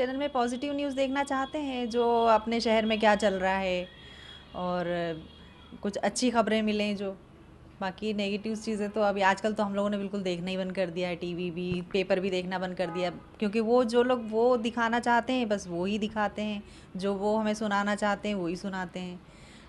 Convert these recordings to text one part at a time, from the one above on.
Channel में positive news देखना चाहते हैं, जो अपने शहर में क्या चल रहा है और कुछ अच्छी खबरें मिलें जो। बाकी नेगेटिव चीज़ें तो अभी आजकल तो हम लोगों ने बिल्कुल देखना ही बंद कर दिया है, टीवी भी, पेपर भी देखना बंद कर दिया, क्योंकि वो जो लोग वो दिखाना चाहते हैं बस वो ही दिखाते हैं, जो वो हमें सुनाना चाहते हैं वो ही सुनाते हैं।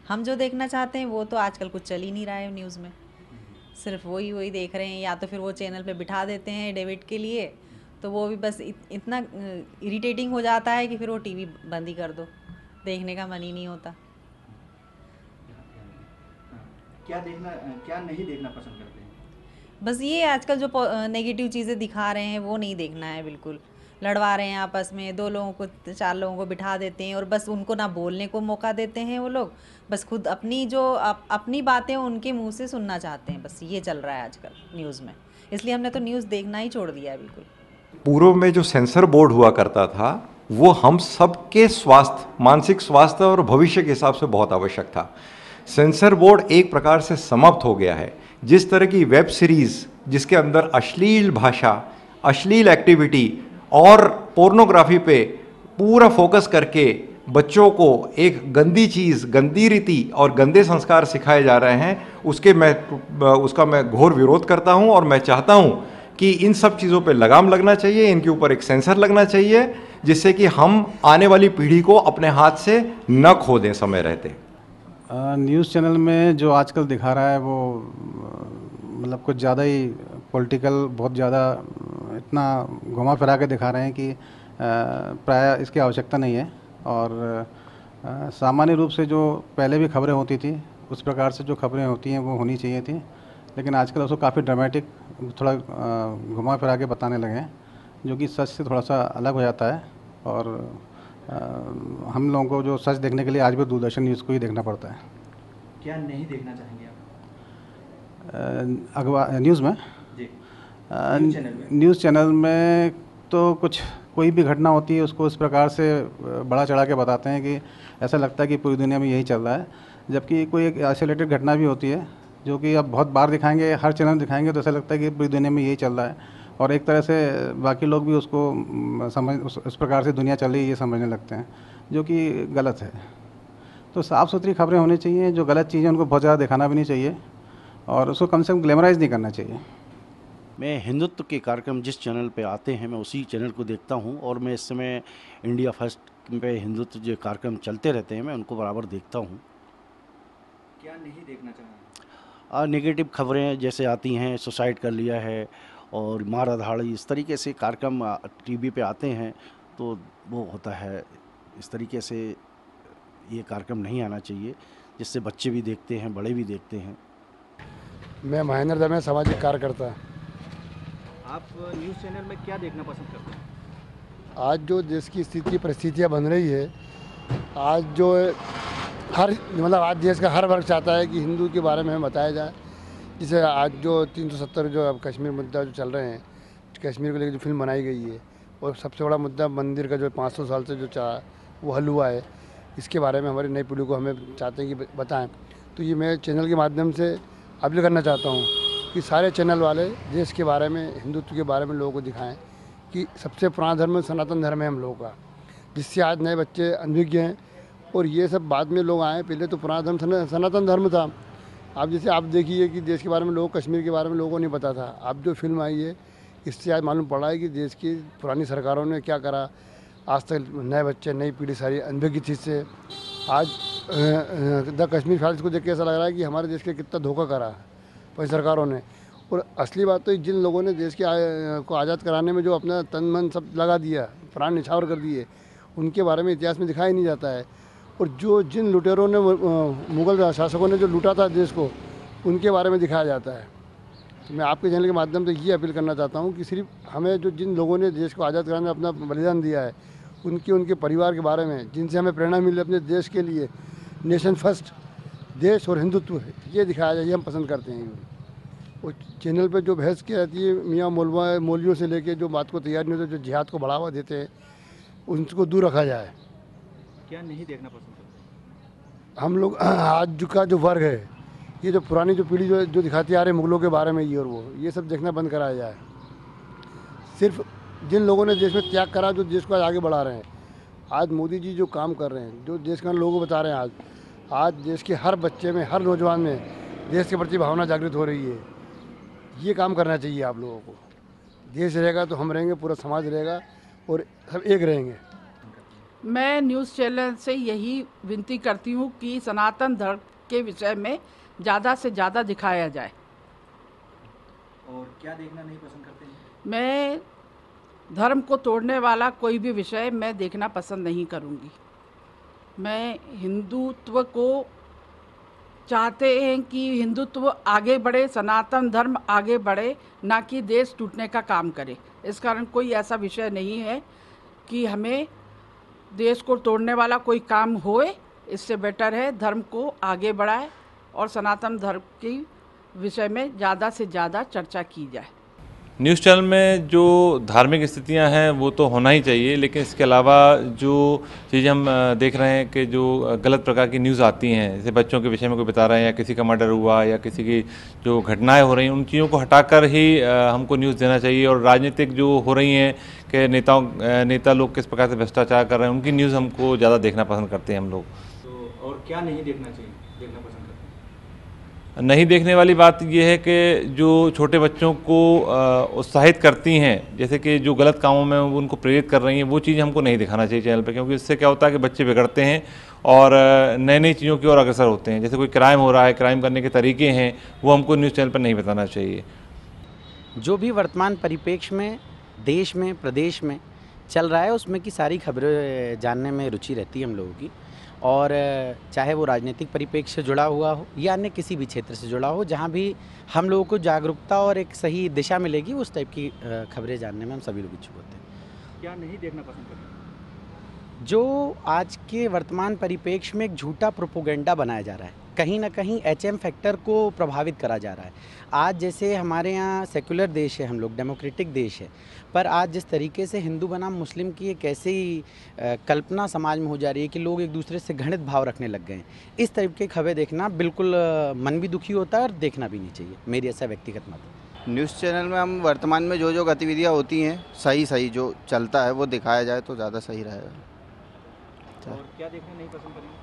हम जो देखना चाहते हैं वो तो आजकल कुछ चल ही नहीं रहा है न्यूज़ में, सिर्फ वही वही देख रहे हैं, या तो फिर वो चैनल पे बिठा देते हैं डेबिट के लिए, तो वो भी बस इतना इरिटेटिंग हो जाता है कि फिर वो टीवी बंद ही कर दो, देखने का मन ही नहीं होता। क्या देखना, क्या नहीं देखना पसंद करते हैं? बस ये आजकल जो नेगेटिव चीज़ें दिखा रहे हैं वो नहीं देखना है बिल्कुल। लड़वा रहे हैं आपस में, दो लोगों को चार लोगों को बिठा देते हैं और बस उनको ना बोलने को मौका देते हैं वो लोग, बस खुद अपनी जो अपनी बातें उनके मुंह से सुनना चाहते हैं, बस ये चल रहा है आजकल न्यूज़ में। इसलिए हमने तो न्यूज़ देखना ही छोड़ दिया है बिल्कुल। पूर्व में जो सेंसर बोर्ड हुआ करता था वो हम सबके स्वास्थ्य, मानसिक स्वास्थ्य और भविष्य के हिसाब से बहुत आवश्यक था। सेंसर बोर्ड एक प्रकार से समाप्त हो गया है। जिस तरह की वेब सीरीज़ जिसके अंदर अश्लील भाषा, अश्लील एक्टिविटी और पोर्नोग्राफी पे पूरा फोकस करके बच्चों को एक गंदी चीज़, गंदी रीति और गंदे संस्कार सिखाए जा रहे हैं, उसका मैं घोर विरोध करता हूं और मैं चाहता हूं कि इन सब चीज़ों पे लगाम लगना चाहिए, इनके ऊपर एक सेंसर लगना चाहिए, जिससे कि हम आने वाली पीढ़ी को अपने हाथ से न खो दें समय रहते। न्यूज़ चैनल में जो आजकल दिखा रहा है वो मतलब कुछ ज़्यादा ही पॉलिटिकल, बहुत ज़्यादा इतना घुमा फिरा के दिखा रहे हैं कि प्राय इसकी आवश्यकता नहीं है। और सामान्य रूप से जो पहले भी खबरें होती थी उस प्रकार से जो खबरें होती हैं वो होनी चाहिए थी, लेकिन आजकल उसको काफ़ी ड्रामेटिक, थोड़ा घुमा फिरा के बताने लगे हैं, जो कि सच से थोड़ा सा अलग हो जाता है। और हम लोगों को जो सच देखने के लिए आज भी दूरदर्शन न्यूज़ को ही देखना पड़ता है। क्या नहीं देखना चाहेंगे आप? अखबार न्यूज़ में जी, न्यूज़ चैनल में तो कुछ कोई भी घटना होती है उसको इस प्रकार से बड़ा चढ़ा के बताते हैं कि ऐसा लगता है कि पूरी दुनिया में यही चल रहा है, जबकि कोई एक आइसोलेटेड घटना भी होती है जो कि अब बहुत बार दिखाएंगे, हर चैनल दिखाएंगे तो ऐसा लगता है कि पूरी दुनिया में यही चल रहा है, और एक तरह से बाकी लोग भी उसको समझ उस प्रकार से दुनिया चल रही है ये समझने लगते हैं, जो कि गलत है। तो साफ़ सुथरी खबरें होनी चाहिए, जो गलत चीज़ें उनको बहुत ज़्यादा दिखाना भी नहीं चाहिए और उसको कम से कम ग्लैमराइज नहीं करना चाहिए। मैं हिंदुत्व के कार्यक्रम जिस चैनल पे आते हैं मैं उसी चैनल को देखता हूं, और मैं इस समय इंडिया फर्स्ट पे हिंदुत्व जो कार्यक्रम चलते रहते हैं मैं उनको बराबर देखता हूं। क्या नहीं देखना चाहेंगे? नेगेटिव खबरें जैसे आती हैं, सुसाइड कर लिया है और मारा धाड़ी, इस तरीके से कार्यक्रम टीवी पे आते हैं तो वो होता है। इस तरीके से ये कार्यक्रम नहीं आना चाहिए, जिससे बच्चे भी देखते हैं, बड़े भी देखते हैं। मैं महेंद्र दमे, सामाजिक कार्यकर्ता। आप न्यूज़ चैनल में क्या देखना पसंद करते हैं? आज जो देश की स्थिति परिस्थितियाँ बन रही है, आज जो आज देश का हर वर्ग चाहता है कि हिंदू के बारे में हमें बताया जाए। जैसे आज जो 370 जो अब कश्मीर मुद्दा जो चल रहे हैं, कश्मीर को लेकर जो फिल्म बनाई गई है, और सबसे बड़ा मुद्दा मंदिर का जो 500 साल से जो चला वो हल हुआ है, इसके बारे में हमारी नई पीढ़ी को हमें चाहते हैं कि बताएं। तो ये मैं चैनल के माध्यम से अपील करना चाहता हूँ कि सारे चैनल वाले देश के बारे में, हिंदुत्व के बारे में लोगों को दिखाएं कि सबसे पुराना धर्म सनातन धर्म है हम लोगों का, जिससे आज नए बच्चे अनभिज्ञ हैं और ये सब बाद में लोग आए। पहले तो पुराना धर्म सनातन धर्म था। अब जैसे आप देखिए कि देश के बारे में लोग, कश्मीर के बारे में लोगों को नहीं पता था। अब जो फिल्म आई है इससे आज मालूम पड़ा है कि देश की पुरानी सरकारों ने क्या करा। आज तक नए बच्चे, नई पीढ़ी सारी अनभिज्ञ चीज़ से आज द कश्मीर फाइल्स को देख के ऐसा लग रहा है कि हमारे देश के कितना धोखा करा पर सरकारों ने। और असली बात तो जिन लोगों ने देश के को आज़ाद कराने में जो अपना तन मन सब लगा दिया, प्राण निछावर कर दिए, उनके बारे में इतिहास में दिखाया ही नहीं जाता है। और जो जिन लुटेरों ने, मुग़ल शासकों ने जो लूटा था देश को, उनके बारे में दिखाया जाता है। तो मैं आपके चैनल के माध्यम से ये अपील करना चाहता हूँ कि सिर्फ हमें जो जिन लोगों ने देश को आज़ाद कराने में अपना बलिदान दिया है, उनके परिवार के बारे में, जिनसे हमें प्रेरणा मिली अपने देश के लिए, नेशन फर्स्ट, देश और हिंदुत्व, ये दिखाया जाए, ये हम पसंद करते हैं। और चैनल पे जो बहस की जाती है मियाँ मौलवियों से लेके जो बात को तैयार नहीं होते, जो जिहाद को बढ़ावा देते हैं, उनको दूर रखा जाए। क्या नहीं देखना पसंद करते? हम लोग आज का जो वर्ग है, ये जो पुरानी जो पीढ़ी जो दिखाती आ रही है मुगलों के बारे में, ये और वो, ये सब देखना बंद कराया जाए। सिर्फ जिन लोगों ने देश में त्याग करा, जो देश को आज आगे बढ़ा रहे हैं। आज मोदी जी जो काम कर रहे हैं, जो देश के लोगों को बता रहे हैं, आज देश के हर बच्चे में, हर नौजवान में देश के प्रति भावना जागृत हो रही है। ये काम करना चाहिए आप लोगों को। देश रहेगा तो हम रहेंगे, पूरा समाज रहेगा और सब एक रहेंगे। मैं न्यूज़ चैनल से यही विनती करती हूँ कि सनातन धर्म के विषय में ज़्यादा से ज़्यादा दिखाया जाए। और क्या देखना नहीं पसंद करते हैं? मैं धर्म को तोड़ने वाला कोई भी विषय मैं देखना पसंद नहीं करूँगी। मैं हिंदुत्व को चाहते हैं कि हिंदुत्व आगे बढ़े, सनातन धर्म आगे बढ़े, ना कि देश टूटने का काम करे। इस कारण कोई ऐसा विषय नहीं है कि हमें देश को तोड़ने वाला कोई काम होए। इससे बेटर है धर्म को आगे बढ़ाए और सनातन धर्म के विषय में ज़्यादा से ज़्यादा चर्चा की जाए। न्यूज़ चैनल में जो धार्मिक स्थितियां हैं वो तो होना ही चाहिए, लेकिन इसके अलावा जो चीज़ हम देख रहे हैं कि जो गलत प्रकार की न्यूज़ आती हैं, जैसे बच्चों के विषय में कोई बता रहे हैं या किसी का मर्डर हुआ या किसी की जो घटनाएं हो रही हैं, उन चीज़ों को हटाकर ही हमको न्यूज़ देना चाहिए। और राजनीतिक जो हो रही हैं कि नेता लोग किस प्रकार से भ्रष्टाचार कर रहे हैं, उनकी न्यूज़ हमको ज़्यादा देखना पसंद करते हैं हम लोग। तो और क्या नहीं देखना चाहिए, देखना पसंद करते हैं? नहीं देखने वाली बात यह है कि जो छोटे बच्चों को उत्साहित करती हैं, जैसे कि जो गलत कामों में उनको प्रेरित कर रही हैं, वो चीज़ हमको नहीं दिखाना चाहिए चैनल पे, क्योंकि इससे क्या होता है कि बच्चे बिगड़ते हैं और नई नई चीज़ों की ओर अग्रसर होते हैं। जैसे कोई क्राइम हो रहा है, क्राइम करने के तरीके हैं, वो हमको न्यूज़ चैनल पर नहीं बताना चाहिए। जो भी वर्तमान परिप्रेक्ष्य में देश में प्रदेश में चल रहा है, उसमें की सारी खबरें जानने में रुचि रहती है हम लोगों की। और चाहे वो राजनीतिक परिप्रेक्ष्य से जुड़ा हुआ हो या अन्य किसी भी क्षेत्र से जुड़ा हो, जहाँ भी हम लोगों को जागरूकता और एक सही दिशा मिलेगी, उस टाइप की खबरें जानने में हम सभी लोग इच्छुक होते हैं। क्या नहीं देखना पसंद करते हैं? जो आज के वर्तमान परिप्रेक्ष्य में एक झूठा प्रोपोगेंडा बनाया जा रहा है, कहीं ना कहीं एचएम फैक्टर को प्रभावित करा जा रहा है। आज जैसे हमारे यहाँ सेक्युलर देश है, हम लोग डेमोक्रेटिक देश है, पर आज जिस तरीके से हिंदू बनाम मुस्लिम की एक ऐसी कल्पना समाज में हो जा रही है कि लोग एक दूसरे से घृणित भाव रखने लग गए हैं, इस टाइप की खबरें देखना बिल्कुल मन भी दुखी होता है और देखना भी नहीं चाहिए। मेरी ऐसा व्यक्तिगत मत है। न्यूज़ चैनल में हम वर्तमान में जो गतिविधियाँ होती हैं, सही जो चलता है वो दिखाया जाए तो ज़्यादा सही रहेगा। और क्या देखना नहीं पसंद करेंगे?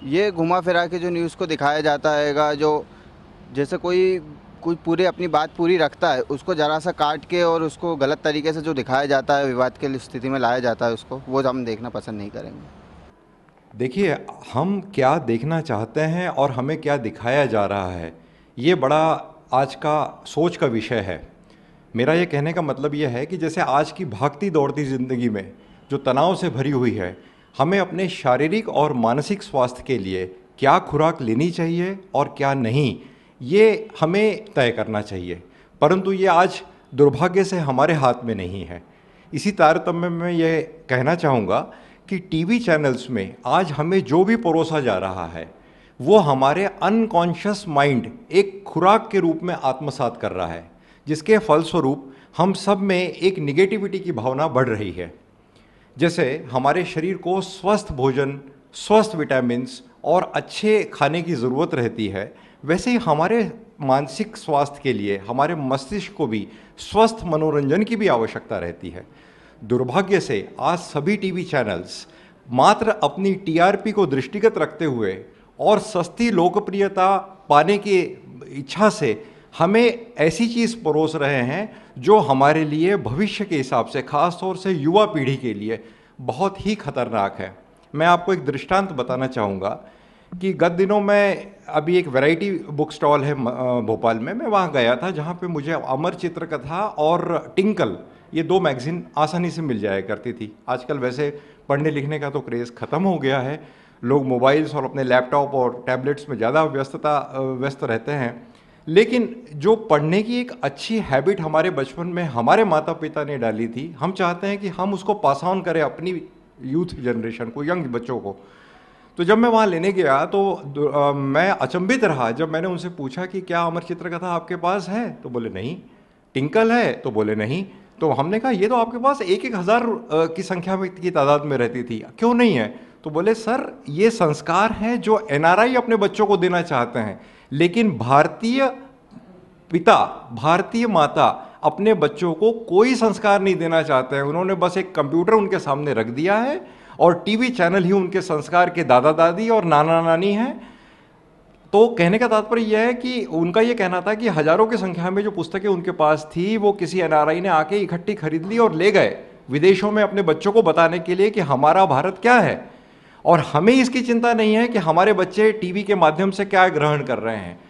ये घुमा फिरा के जो न्यूज़ को दिखाया जाता हैगा, जो जैसे कोई पूरे अपनी बात पूरी रखता है, उसको ज़रा सा काट के और उसको गलत तरीके से जो दिखाया जाता है, विवाद की स्थिति में लाया जाता है उसको, वो हम देखना पसंद नहीं करेंगे। देखिए, हम क्या देखना चाहते हैं और हमें क्या दिखाया जा रहा है, ये बड़ा आज का सोच का विषय है। मेरा ये कहने का मतलब ये है कि जैसे आज की भागती दौड़ती ज़िंदगी में जो तनाव से भरी हुई है, हमें अपने शारीरिक और मानसिक स्वास्थ्य के लिए क्या खुराक लेनी चाहिए और क्या नहीं, ये हमें तय करना चाहिए। परंतु ये आज दुर्भाग्य से हमारे हाथ में नहीं है। इसी तारतम्य में ये कहना चाहूँगा कि टीवी चैनल्स में आज हमें जो भी परोसा जा रहा है, वो हमारे अनकॉन्शियस माइंड एक खुराक के रूप में आत्मसात कर रहा है, जिसके फलस्वरूप हम सब में एक निगेटिविटी की भावना बढ़ रही है। जैसे हमारे शरीर को स्वस्थ भोजन, स्वस्थ विटामिन्स और अच्छे खाने की ज़रूरत रहती है, वैसे ही हमारे मानसिक स्वास्थ्य के लिए हमारे मस्तिष्क को भी स्वस्थ मनोरंजन की भी आवश्यकता रहती है। दुर्भाग्य से आज सभी टीवी चैनल्स मात्र अपनी टीआरपी को दृष्टिगत रखते हुए और सस्ती लोकप्रियता पाने की इच्छा से हमें ऐसी चीज़ परोस रहे हैं जो हमारे लिए भविष्य के हिसाब से, ख़ास तौर से युवा पीढ़ी के लिए बहुत ही खतरनाक है। मैं आपको एक दृष्टांत बताना चाहूँगा कि गत दिनों में अभी एक वैरायटी बुक स्टॉल है भोपाल में, मैं वहाँ गया था, जहाँ पे मुझे अमर चित्रकथा और टिंकल, ये दो मैगज़ीन आसानी से मिल जाया करती थी। आजकल वैसे पढ़ने लिखने का तो क्रेज़ ख़त्म हो गया है, लोग मोबाइल्स और अपने लैपटॉप और टैबलेट्स में ज़्यादा व्यस्त रहते हैं। लेकिन जो पढ़ने की एक अच्छी हैबिट हमारे बचपन में हमारे माता पिता ने डाली थी, हम चाहते हैं कि हम उसको पास ऑन करें अपनी यूथ जनरेशन को, यंग बच्चों को। तो जब मैं वहाँ लेने गया तो मैं अचंभित रहा जब मैंने उनसे पूछा कि क्या अमर चित्रकथा आपके पास है, तो बोले नहीं। टिंकल है, तो बोले नहीं। तो हमने कहा ये तो आपके पास 1-1 हज़ार की संख्या में की तादाद में रहती थी, क्यों नहीं है? तो बोले सर ये संस्कार हैं जो एनआरआई अपने बच्चों को देना चाहते हैं, लेकिन भारतीय पिता, भारतीय माता अपने बच्चों को कोई संस्कार नहीं देना चाहते हैं। उन्होंने बस एक कंप्यूटर उनके सामने रख दिया है और टीवी चैनल ही उनके संस्कार के दादा दादी और नाना नानी हैं। तो कहने का तात्पर्य यह है कि उनका ये कहना था कि हजारों की संख्या में जो पुस्तकें उनके पास थी वो किसी एनआरआई ने आके इकट्ठी खरीद ली और ले गए विदेशों में अपने बच्चों को बताने के लिए कि हमारा भारत क्या है। और हमें इसकी चिंता नहीं है कि हमारे बच्चे टीवी के माध्यम से क्या ग्रहण कर रहे हैं।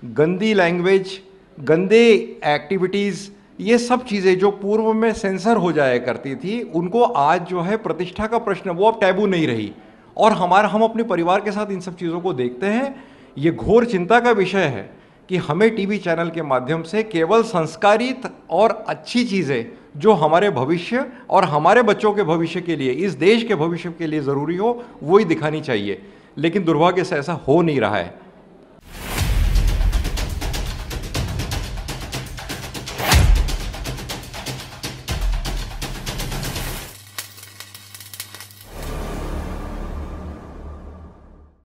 गंदी लैंग्वेज, गंदे एक्टिविटीज़, ये सब चीज़ें जो पूर्व में सेंसर हो जाया करती थी, उनको आज जो है प्रतिष्ठा का प्रश्न, वो अब टैबू नहीं रही। और हम अपने परिवार के साथ इन सब चीज़ों को देखते हैं। ये घोर चिंता का विषय है कि हमें टीवी चैनल के माध्यम से केवल संस्कारित और अच्छी चीज़ें जो हमारे भविष्य और हमारे बच्चों के भविष्य के लिए, इस देश के भविष्य के लिए ज़रूरी हो, वही दिखानी चाहिए। लेकिन दुर्भाग्य से ऐसा हो नहीं रहा है।